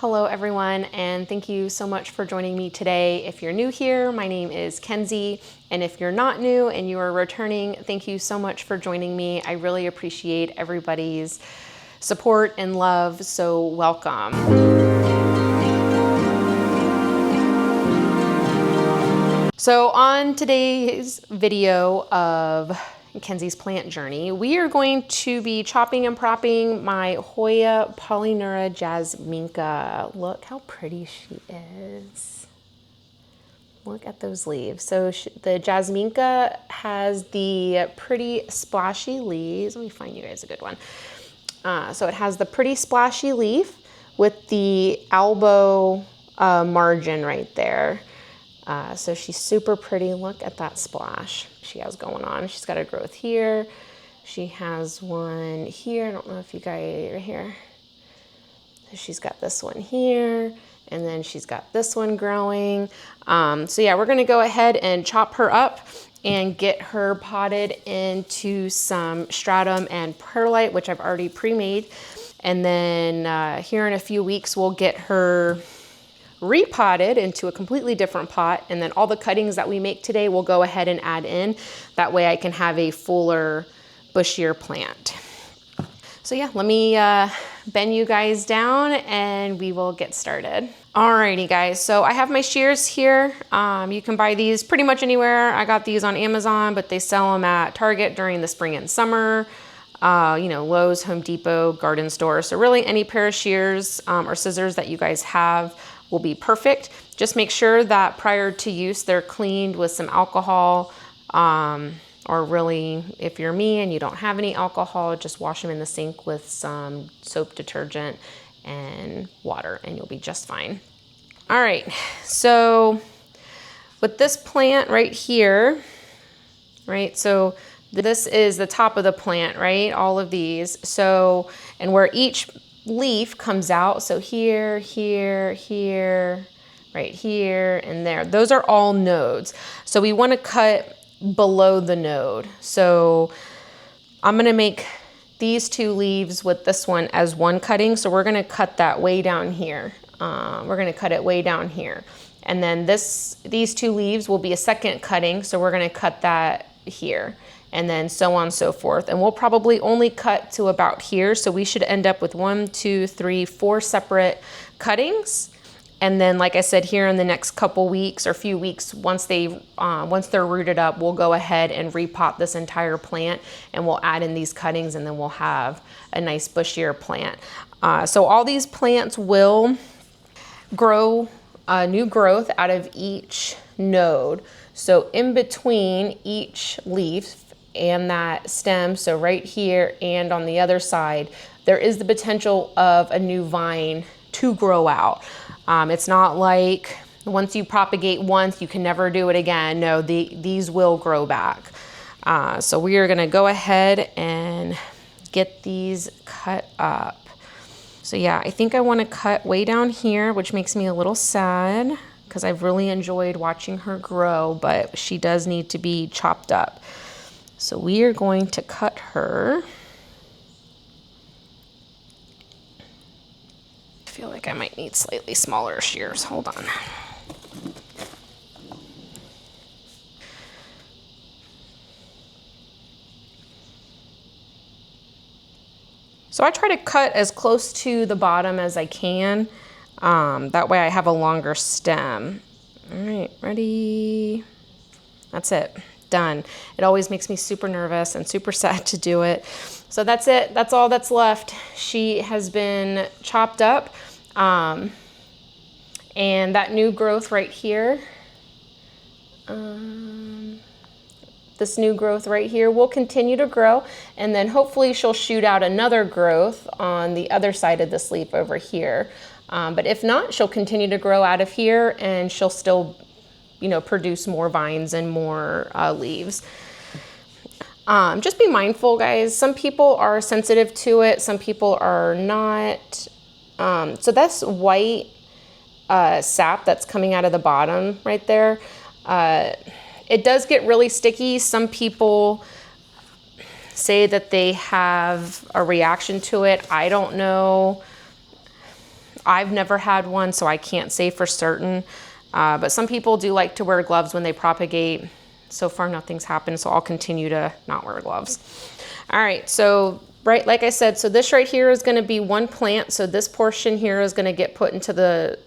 Hello everyone, and thank you so much for joining me today. If you're new here, my name is Kenzie, and if you're not new and you are returning, thank you so much for joining me. I really appreciate everybody's support and love, so welcome. So on today's video of McKenzie's plant journey, we are going to be chopping and propping my Hoya Polyneura Jasminka. Look how pretty she is. Look at those leaves. So the Jasminka has the pretty splashy leaves. Let me find you guys a good one. So it has the pretty splashy leaf with the elbow margin right there. So she's super pretty. Look at that splash she has going on. She's got a growth here. She has one here. I don't know if you guys are here. So she's got this one here, and then she's got this one growing. So yeah, we're gonna go ahead and chop her up and get her potted into some stratum and perlite, which I've already pre-made. And then here in a few weeks, we'll get her repotted into a completely different pot, and then all the cuttings that we make today we'll go ahead and add in. That way I can have a fuller, bushier plant. So yeah, let me bend you guys down and we will get started. Alrighty guys, so I have my shears here. You can buy these pretty much anywhere. I got these on Amazon, but they sell them at Target during the spring and summer. You know, Lowe's, Home Depot, garden store. So really any pair of shears or scissors that you guys have will be perfect. Just make sure that prior to use, they're cleaned with some alcohol, or really, if you're me and you don't have any alcohol, just wash them in the sink with some soap, detergent, and water, and you'll be just fine. All right, so with this plant right here, right, so this is the top of the plant, right, all of these. So, and where each leaf comes out, so here, here, here, right here, and there, those are all nodes. So we want to cut below the node. So I'm going to make these two leaves with this one as one cutting, so we're going to cut that way down here. We're going to cut it way down here, and then these two leaves will be a second cutting, so we're going to cut that here, and then so on and so forth. And we'll probably only cut to about here. So we should end up with 1, 2, 3, 4 separate cuttings. And then, like I said, here in the next couple weeks or few weeks, once they're rooted up, we'll go ahead and repot this entire plant, and we'll add in these cuttings, and then we'll have a nice bushier plant. So all these plants will grow new growth out of each node. So in between each leaf and that stem, so right here and on the other side, there is the potential of a new vine to grow out. It's not like once you propagate once, you can never do it again. No, these will grow back. So we are gonna go ahead and get these cut up. So yeah, I think I wanna cut way down here, which makes me a little sad because I've really enjoyed watching her grow, but she does need to be chopped up. So we are going to cut her. I feel like I might need slightly smaller shears. Hold on. So I try to cut as close to the bottom as I can. That way I have a longer stem. All right, ready? That's it. Done. It always makes me super nervous and super sad to do it. So that's it. That's all that's left. She has been chopped up. And that new growth right here, this new growth right here will continue to grow, and then hopefully she'll shoot out another growth on the other side of this leaf over here. But if not, she'll continue to grow out of here, and she'll still, you know, produce more vines and more leaves. Just be mindful, guys. Some people are sensitive to it. Some people are not. So that's white sap that's coming out of the bottom right there. It does get really sticky. Some people say that they have a reaction to it. I don't know. I've never had one, so I can't say for certain. But some people do like to wear gloves when they propagate. So far, nothing's happened, so I'll continue to not wear gloves. All right, so right, like I said, so this right here is gonna be one plant. So this portion here is gonna get put into the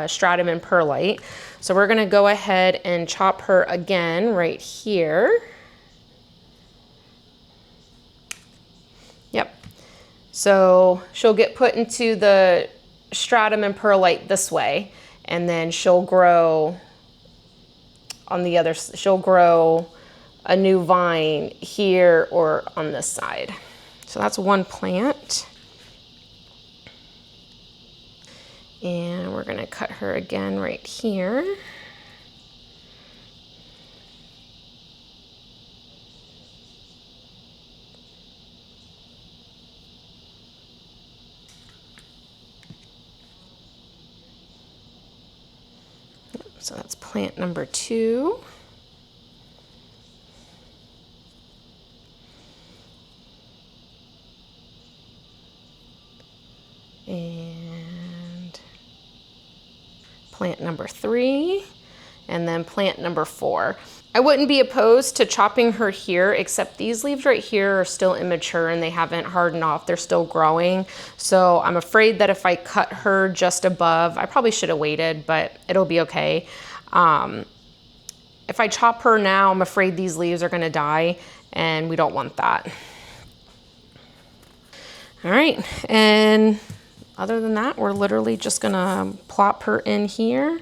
stratum and perlite. So we're gonna go ahead and chop her again right here. Yep. So she'll get put into the stratum and perlite this way, and then she'll grow on the other, she'll grow a new vine here or on this side. So that's one plant. And we're gonna cut her again right here. So that's plant number 2. And plant number 3, and then plant number 4. I wouldn't be opposed to chopping her here, except these leaves right here are still immature and they haven't hardened off. They're still growing. So I'm afraid that if I cut her just above, I probably should have waited, but it'll be okay. If I chop her now, I'm afraid these leaves are gonna die, and we don't want that. All right, and other than that, we're literally just gonna plop her in here.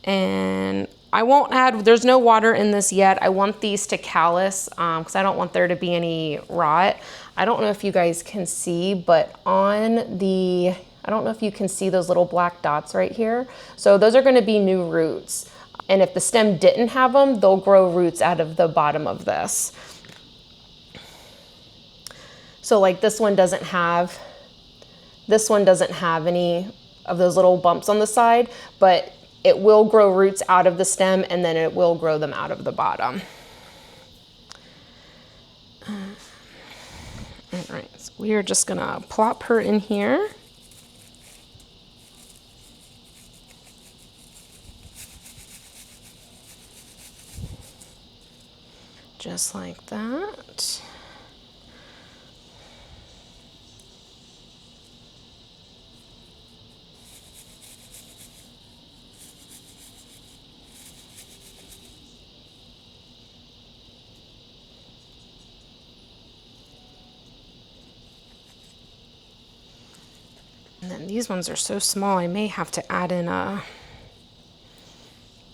And I won't add, there's no water in this yet. I want these to callus because I don't want there to be any rot. I don't know if you guys can see, but on the, I don't know if you can see those little black dots right here. So those are gonna be new roots. And if the stem didn't have them, they'll grow roots out of the bottom of this. So like this one doesn't have any of those little bumps on the side, but it will grow roots out of the stem, and then it will grow them out of the bottom. All right, so we are just gonna plop her in here. Just like that. And then these ones are so small, I may have to add in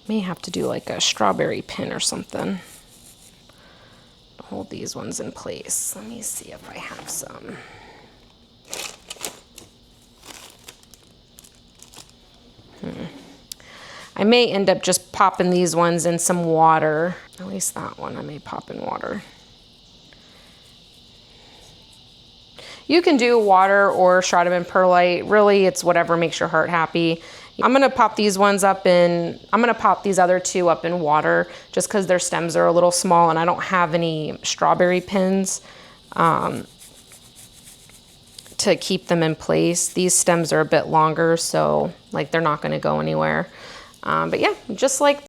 may have to do like a strawberry pin or something to hold these ones in place. Let me see if I have some. I may end up just popping these ones in some water. At least that one I may pop in water. You can do water or stratum and perlite. Really, it's whatever makes your heart happy. I'm gonna pop these ones up in, I'm gonna pop these other 2 up in water just because their stems are a little small and I don't have any strawberry pins to keep them in place. These stems are a bit longer, so like they're not gonna go anywhere. But yeah, just like